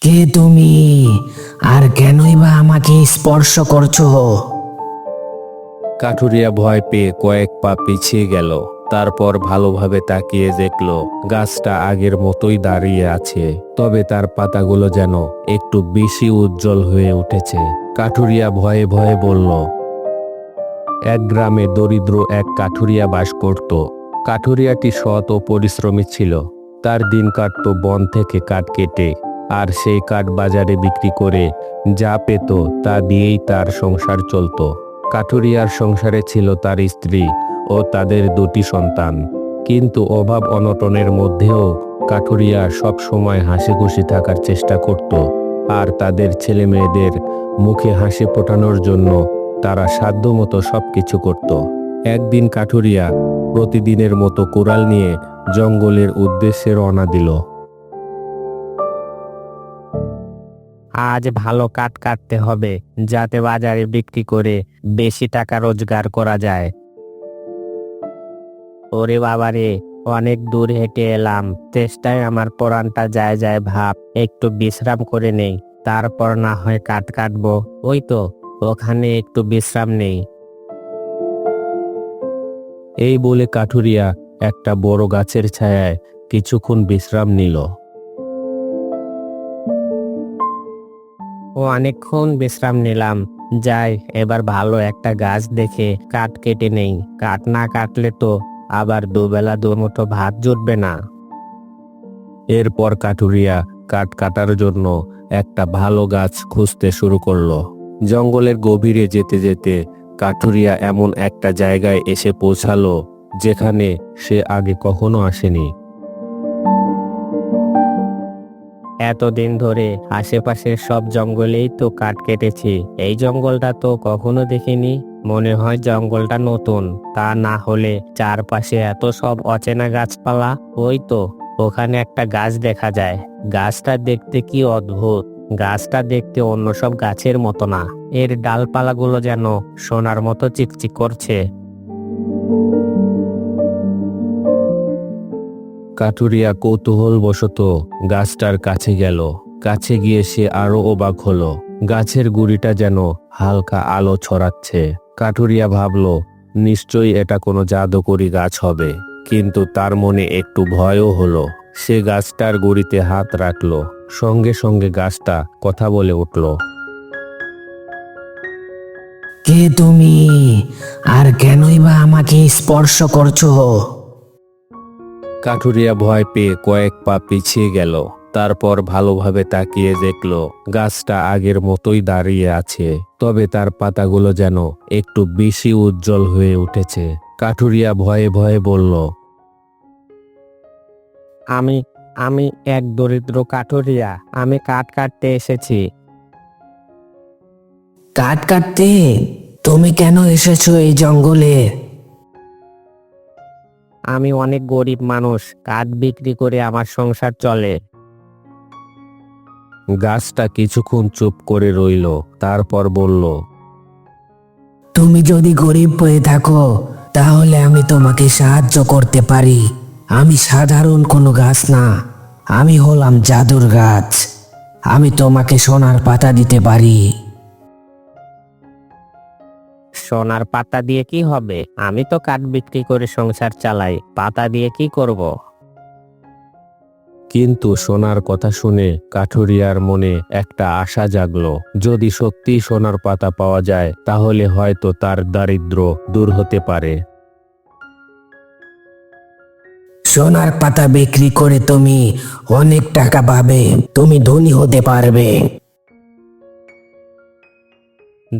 কে তুমি? আর কেনই বা আমাকে স্পর্শ করছো? কাঠুরিয়া ভয় পেয়ে কয়েক পা পিছিয়ে গেল। তারপর ভালোভাবে তাকিয়ে দেখল গাছটা আগের মতোই দাঁড়িয়ে আছে, তবে তার পাতাগুলো যেন একটু বেশি উজ্জ্বল হয়ে উঠেছে। কাঠুরিয়া ভয়ে ভয়ে বলল, এক গ্রামে দরিদ্র এক কাঠুরিয়া বাস করত। কাঠুরিয়াটি সৎ ও পরিশ্রমী ছিল। তার দিন কাটত বন থেকে কাঠ কেটে, আর সেই কাঠ বাজারে বিক্রি করে যা পেত তা দিয়েই তার সংসার চলত। কাঠুরিয়ার সংসারে ছিল তার স্ত্রী ও তাদের দুটি সন্তান। কিন্তু অভাব অনটনের মধ্যেও কাঠুরিয়া সব সময় হাসি খুশি থাকার চেষ্টা করত, আর তাদের ছেলে মেয়েদের মুখে হাসি ফোটানোর জন্য তারা সাধ্যমতো সবকিছু করত। একদিন কাঠুরিয়া প্রতিদিনের মতো কুড়াল নিয়ে জঙ্গলের উদ্দেশ্যে রওনা দিল। আজ ভালো কাঠ কাটতে হবে, যাতে বাজারে বিক্রি করে বেশি টাকা রোজগার করা যায়। ওরে বাবারে, অনেক দূর হেঁটে এলাম, চেষ্টায় আমার পরানটা যায় যায় ভাব। একটু বিশ্রাম করে নেই, তারপর না হয় কাঠ কাটবো। ওই তো ওখানে একটু বিশ্রাম নেই। এই বলে কাঠুরিয়া একটা বড় গাছের ছায়ায় কিছুক্ষণ বিশ্রাম নিল। অনেকক্ষণ বিশ্রাম নিলাম, যাই এবার ভালো একটা গাছ দেখে কাঠ কেটে নেই। কাঠ না কাটলে তো আবার দুবেলা দুমুঠো ভাত জুটবে না। এরপর কাঠুরিয়া কাঠ কাটার জন্য একটা ভালো গাছ খুঁজতে শুরু করলো। জঙ্গলের গভীরে যেতে যেতে কাঠুরিয়া এমন একটা জায়গায় এসে পৌঁছালো যেখানে সে আগে কখনো আসেনি। এতদিন ধরে আশেপাশের সব জঙ্গলেই তো কাঠ কেটেছি, এই জঙ্গলটা তো কখনো দেখিনি। মনে হয় জঙ্গলটা নতুন, তা না হলে চারপাশে এত সব অচেনা গাছপালা। ওই তো ওখানে একটা গাছ দেখা যায়। গাছটা দেখতে কি অদ্ভুত! গাছটা দেখতে অন্য সব গাছের মতো না, এর ডালপালাগুলো যেন সোনার মতো চিকচিক করছে। কাঠুরিয়া কৌতূহলবশত গাছটার কাছে গেল। কাছে গিয়ে সে আরো অবাক হলো। গাছের গুড়িটা যেন হালকা আলো ছড়াচ্ছে। কাঠুরিয়া ভাবল, নিশ্চয়ই এটা কোনো জাদুকরি গাছ হবে। কিন্তু তার মনে একটু ভয়ও হলো। সে গাছটার গুড়িতে হাত রাখলো, সঙ্গে সঙ্গে গাছটা কথা বলে উঠল। কে তুমি? আর কেনই বা আমাকে স্পর্শ করছো? কাঠুরিয়া ভয় পেয়ে কয়েক পা পিছিয়ে গেল। তারপর ভালোভাবে তাকিয়ে দেখল গাছটা আগের মতোই দাঁড়িয়ে আছে, তবে তার পাতাগুলো যেন একটু বেশি উজ্জ্বল হয়ে উঠেছে। কাঠুরিয়া ভয়ে ভয়ে বলল, আমি আমি এক দরিদ্র কাঠুরিয়া, আমি কাঠ কাটতে এসেছি। কাঠ কাটতে? তুমি কেন এসেছো এই জঙ্গলে? আমি অনেক গরিব মানুষ, কাঠ বিক্রি করে আমার সংসার চলে। গাছটা কিছুক্ষণ চুপ করে রইল, তারপর বলল, তুমি যদি গরিব হয়ে থাকো তাহলে আমি তোমাকে সাহায্য করতে পারি। আমি সাধারণ কোনো গাছ না, আমি হলাম জাদুর গাছ। আমি তোমাকে সোনার পাতা দিতে পারি। সোনার পাতা দিয়ে কি হবে? আমি তো কাঠ বিক্রি করে সংসার চালাই, পাতা দিয়ে কি করব? কিন্তু সোনার কথা শুনে কাঠুরিয়ার মনে একটা আশা জাগলো। যদি সত্যি সোনার পাতা পাওয়া যায় তাহলে হয়তো তার দারিদ্র্য দূর হতে পারে। সোনার পাতা বিক্রি করে তুমি অনেক টাকা পাবে, তুমি ধনী হতে পারবে।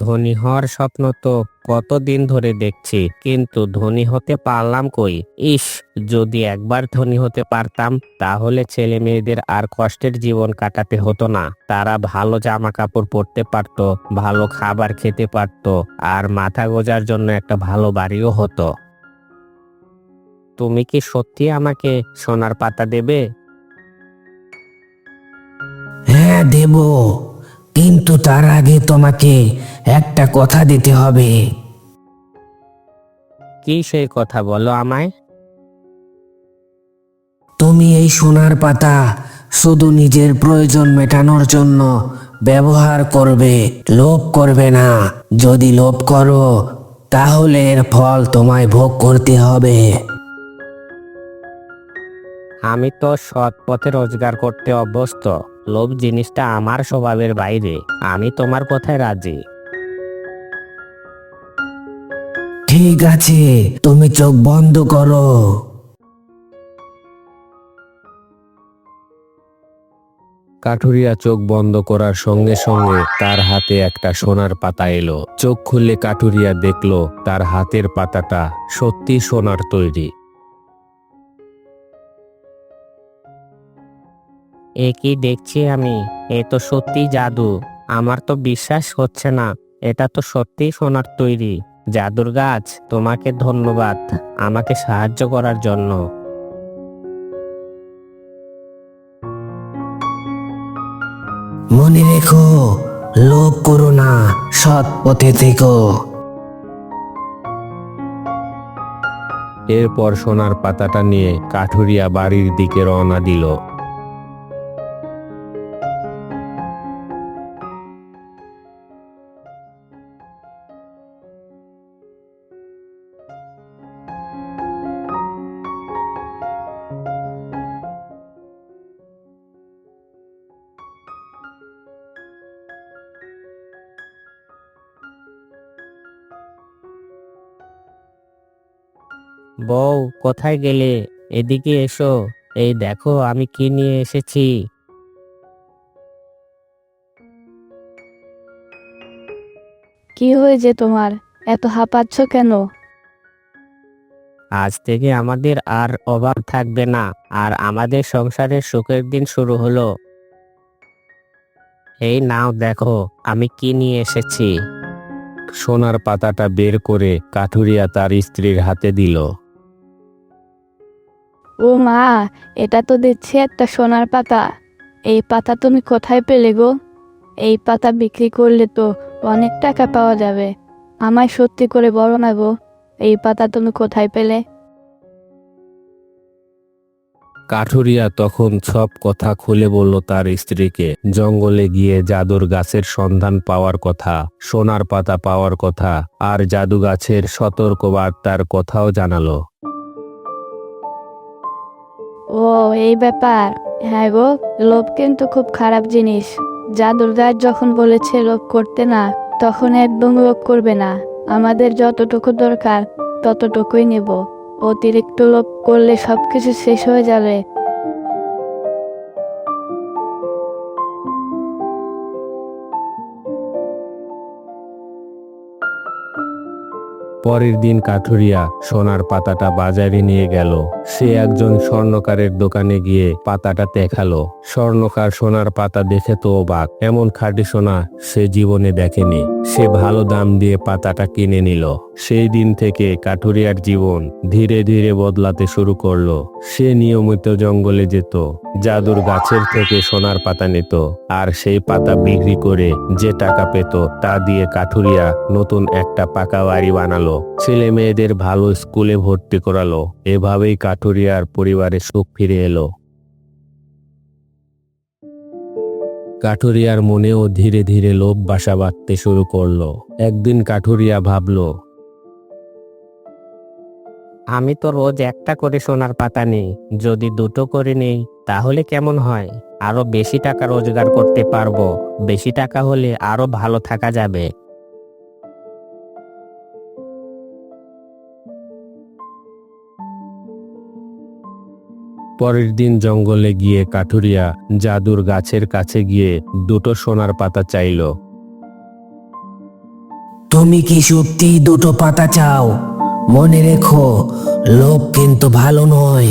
ধনী হওয়ার স্বপ্ন তো কতদিন ধরে দেখছি, কিন্তু ধনী হতে পারলাম কই? ইস, যদি একবার ধনী হতে পারতাম তাহলে ছেলে মেয়েদের আর কষ্টের জীবন কাটাতে হতো না। তারা ভালো জামা কাপড় পরতে পারতো, ভালো খাবার খেতে পারতো, আর মাথা গোঁজার জন্য একটা ভালো বাড়িও হতো। তুমি কি সত্যি আমাকে সোনার পাতা দেবে? হ্যাঁ, দেব, কিন্তু তার আগে তোমাকে একটা কথা দিতে হবে। কি সেই কথা, বলো আমায়। তুমি এই সোনার পাতা শুধু নিজের প্রয়োজন মেটানোর জন্য ব্যবহার করবে, লোভ করবে না। যদি লোভ করো তাহলে এর ফল তোমায় ভোগ করতে হবে। আমি তো সৎ পথে রোজগার করতে অভ্যস্ত। লোভ জিনিসটা আমার স্বভাবের বাইরে। আমি তোমার কথায় রাজি। ঠিক আছে, তুমি চোখ বন্ধ করো। কাঠুরিয়া চোখ বন্ধ করার সঙ্গে সঙ্গে তার হাতে একটা সোনার পাতা এলো। চোখ খুললে কাঠুরিয়া দেখলো তার হাতের পাতাটা সত্যি সোনার তৈরি। এ কি দেখছি আমি? এ তো সত্যি জাদু। আমার তো বিশ্বাস হচ্ছে না। এটা তো সত্যি সোনার তৈরি। জাদুর গাছ, তোমাকে ধন্যবাদ আমাকে সাহায্য করার জন্য। মনে রেখো, লোভ করো না, সৎ পথে থেকো। এরপর সোনার পাতাটা নিয়ে কাঠুরিয়া বাড়ির দিকে রওনা দিল। বউ, কোথায় গেলে? এদিকে এসো। এই দেখো আমি কি নিয়ে এসেছি। কি হয়েছে তোমার? এত হাঁপাচ্ছ কেন? আজ থেকে আমাদের আর অভাব থাকবে না। আর আমাদের সংসারের সুখের দিন শুরু হলো। এই নাও দেখো আমি কি নিয়ে এসেছি। সোনার পাতাটা বের করে কাঠুরিয়া তার স্ত্রীর হাতে দিল। ও মা, এটা তো দেখছি একটা সোনার পাতা। এই পাতা তুমি কোথায় পেলে গো? এই পাতা বিক্রি করলে তো অনেক টাকা পাওয়া যাবে। আমায় সত্যি করে বলো না গো, এই পাতা তুমি কোথায় পেলে? কাঠুরিয়া তখন সব কথা খুলে বলল তার স্ত্রীকে। জঙ্গলে গিয়ে জাদুর গাছের সন্ধান পাওয়ার কথা, সোনার পাতা পাওয়ার কথা, আর জাদু গাছের সতর্ক বার্তার কথাও জানালো। ও, এই ব্যাপার। হ্যাঁ গো, লোভ কিন্তু খুব খারাপ জিনিস। জাদুর গাছ যখন বলেছে লোভ করতে না, তখন একদম লোভ করবে না। আমাদের যতটুকু দরকার ততটুকুই নেব। অতিরিক্ত লোভ করলে সবকিছু শেষ হয়ে যাবে। পরের দিন কাঠুরিয়া সোনার পাতাটা বাজারে নিয়ে গেল। সে একজন স্বর্ণকারের দোকানে গিয়ে পাতাটা দেখালো। স্বর্ণকার সোনার পাতা দেখে তো অবাক। এমন খাঁটি সোনা সে জীবনে দেখেনি। সে ভালো দাম দিয়ে পাতাটা কিনে নিল। সেই দিন থেকে কাঠুরিয়ার জীবন ধীরে ধীরে বদলাতে শুরু করলো। সে নিয়মিত জঙ্গলে যেত, জাদুর গাছের থেকে সোনার পাতা নিত, আর সেই পাতা বিক্রি করে যে টাকা পেত তা দিয়ে কাঠুরিয়া নতুন একটা পাকা বাড়ি বানালো। ছেলে মেয়েদের ভালো স্কুলে ভর্তি করালো। এভাবেই কাঠুরিয়ার পরিবারে সুখ ফিরে এলো। কাঠুরিয়ার মনেও ধীরে ধীরে লোভ বাসা বাঁধতে শুরু করলো। একদিন কাঠুরিয়া ভাবলো, আমি তো রোজ একটা করে সোনার পাতা নিই। যদি দুটো করে নিই তাহলে কেমন হয়? আরো বেশি টাকা রোজগার করতে পারবো। বেশি টাকা হলে আরো ভালো থাকা যাবে। পরের দিন জঙ্গলে গিয়ে কাঠুরিয়া জাদুর গাছের কাছে গিয়ে দুটো সোনার পাতা চাইলো। তুমি কি সত্যি দুটো পাতা চাও? মনে রেখো, লোভ কিন্তু ভালো নয়।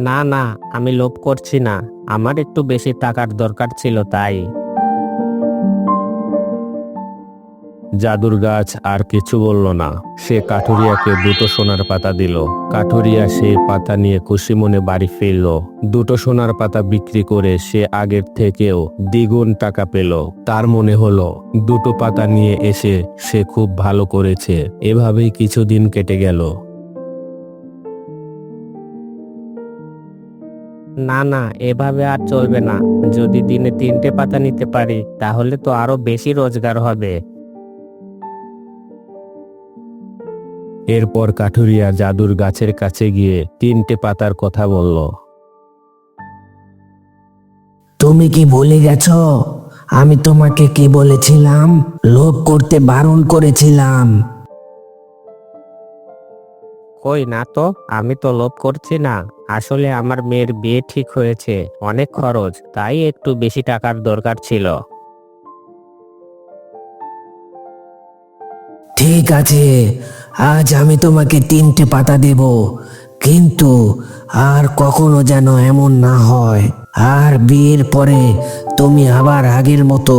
না না, আমি লোভ করছি না। আমার একটু বেশি টাকার দরকার ছিল তাই। জাদুর গাছ আর কিছু বলল না। সে কাঠুরিয়াকে দুটো সোনার পাতা দিল। কাঠুরিয়া সেই পাতা নিয়ে খুশি মনে বাড়ি ফিরল। দুটো সোনার পাতা বিক্রি করে সে আগের থেকেও দ্বিগুণ টাকা পেল। তার মনে হলো দুটো পাতা নিয়ে এসে সে খুব ভালো করেছে। এভাবেই কিছুদিন কেটে গেল। না না, এভাবে আর চলবে না। যদি দিনে 3টে পাতা নিতে পারি তাহলে তো আরো বেশি রোজগার হবে। এরপর কাঠুরিয়া জাদুর গাছের কাছে গিয়ে 3টে পাতার কথা বলল। তুমি কি ভুলে গেছো? আমি তোমাকে কি বলেছিলাম? লোভ করতে বারণ করেছিলাম। কই না তো, আমি তো লোভ করছি না। আসলে আমার মেয়ের বিয়ে ঠিক হয়েছে, অনেক খরচ, তাই একটু বেশি টাকার দরকার ছিল। ঠিক আছে, আজ আমি তোমাকে 3টে পাতা দেব, কিন্তু আর কখনো যেন এমন না হয়। আর বিয়ের পরে তুমি আবার আগের মতো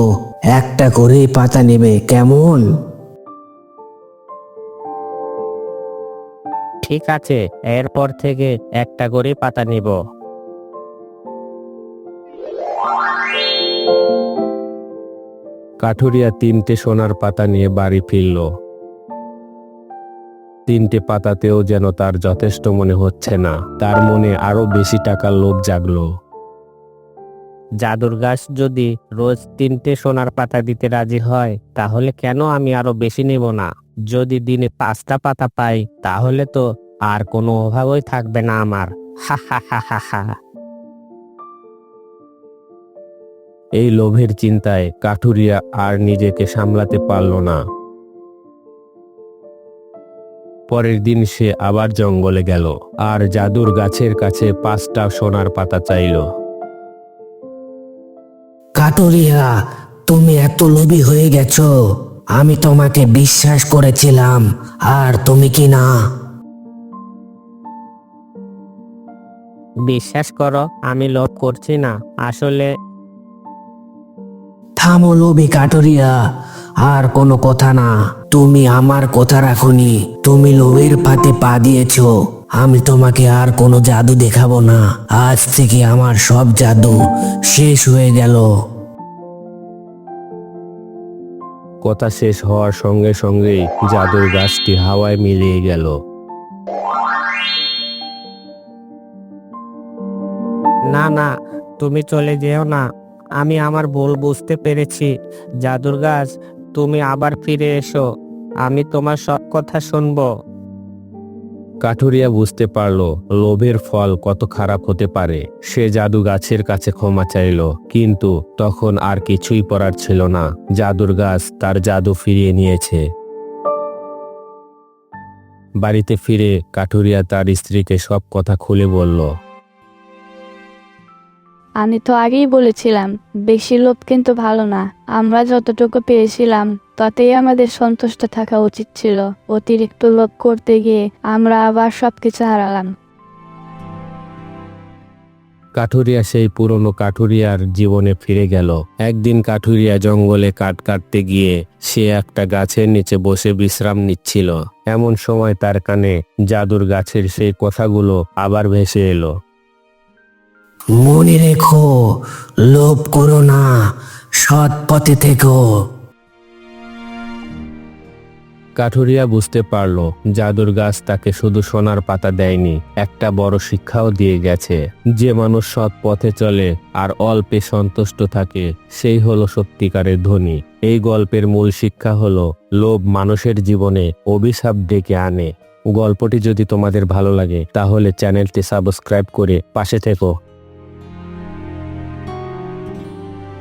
একটা করে পাতা নেবে, কেমন? ঠিক আছে, এরপর থেকে একটা করে পাতা নিব। কাঠুরিয়া 3টে সোনার পাতা নিয়ে বাড়ি ফিরল। 3টে পাতাতেও যেন তার যথেষ্ট মনে হচ্ছে না। তার মনে আরো বেশি টাকার লোভ জাগলো। জাদুর গাছ যদি রোজ 3টে সোনার পাতা দিতে রাজি হয় তাহলে কেন আমি আরো বেশি নেব না? যদি দিনে 5টা পাতা পাই তাহলে তো আর কোনো অভাবই থাকবে না আমার। হা হা হা হা হা। এই লোভের চিন্তায় কাঠুরিয়া আর নিজেকে সামলাতে পারল না। পরের দিন সে আবার জঙ্গলে গেল আর জাদুর গাছের কাছে 5টা সোনার পাতা চাইল। কাটুরিয়া, তুমি এত লোভী হয়ে গেছো। আমি তোমাকে বিশ্বাস করেছিলাম, আর তুমি কি না? বিশ্বাস করো, আমি লোভ করছি না। আসলে থামো লোভী কাটুরিয়া, আর কোনো কথা না। তুমি আমার কথা রাখোনি, তুমি লোভের ফাঁদে পা দিয়েছো। আমি তোমাকে আর কোনো জাদু দেখাবো না। আজ থেকে আমার সব জাদু শেষ হয়ে গেল। কথা শেষ হওয়ার সঙ্গে সঙ্গেই জাদুর গাছটি হাওয়ায় মিলিয়ে গেল। না না, তুমি চলে যেও না। আমি আমার ভুল বুঝতে পেরেছি। জাদুর গাছ, তুমি আবার ফিরে এসো। আমি তোমার সব কথা শুনবো। কাঠুরিয়া বুঝতে পারল লোভের ফল কত খারাপ হতে পারে। সে জাদু গাছের কাছে ক্ষমা চাইল, কিন্তু তখন আর কিছুই করার ছিল না। জাদুর গাছ তার জাদু ফিরিয়ে নিয়েছে। বাড়িতে ফিরে কাঠুরিয়া তার স্ত্রীকে সব কথা খুলে বলল। আমি তো আগেই বলেছিলাম, বেশি লোভ কিন্তু ভালো না। আমরা যতটুকু পেয়েছিলাম তাতেই আমাদের সন্তুষ্ট থাকা উচিত ছিল। অতিরিক্ত লোভ করতে গিয়ে আমরা আবার সবকিছু হারালাম। কাঠুরিয়া সেই পুরনো কাঠুরিয়ার জীবনে ফিরে গেল। একদিন কাঠুরিয়া জঙ্গলে কাঠ কাটতে গিয়ে সে একটা গাছের নিচে বসে বিশ্রাম নিচ্ছিল। এমন সময় তার কানে জাদুর গাছের সেই কথাগুলো আবার ভেসে এলো। মনে রেখো, লোভ করো না, সৎ পথে থেকো। কাঠুরিয়া বুঝতে পারল জাদুর গাছ তাকে শুধু সোনার পাতা দেয়নি, একটা বড় শিক্ষাও দিয়ে গেছে। যে মানুষ সৎ পথে চলে আর অল্পে সন্তুষ্ট থাকে, সেই হলো সত্যিকারের ধনী। এই গল্পের মূল শিক্ষা হলো লোভ মানুষের জীবনে অভিশাপ ডেকে আনে। গল্পটি যদি তোমাদের ভালো লাগে তাহলে চ্যানেলটি সাবস্ক্রাইব করে পাশে থেকো।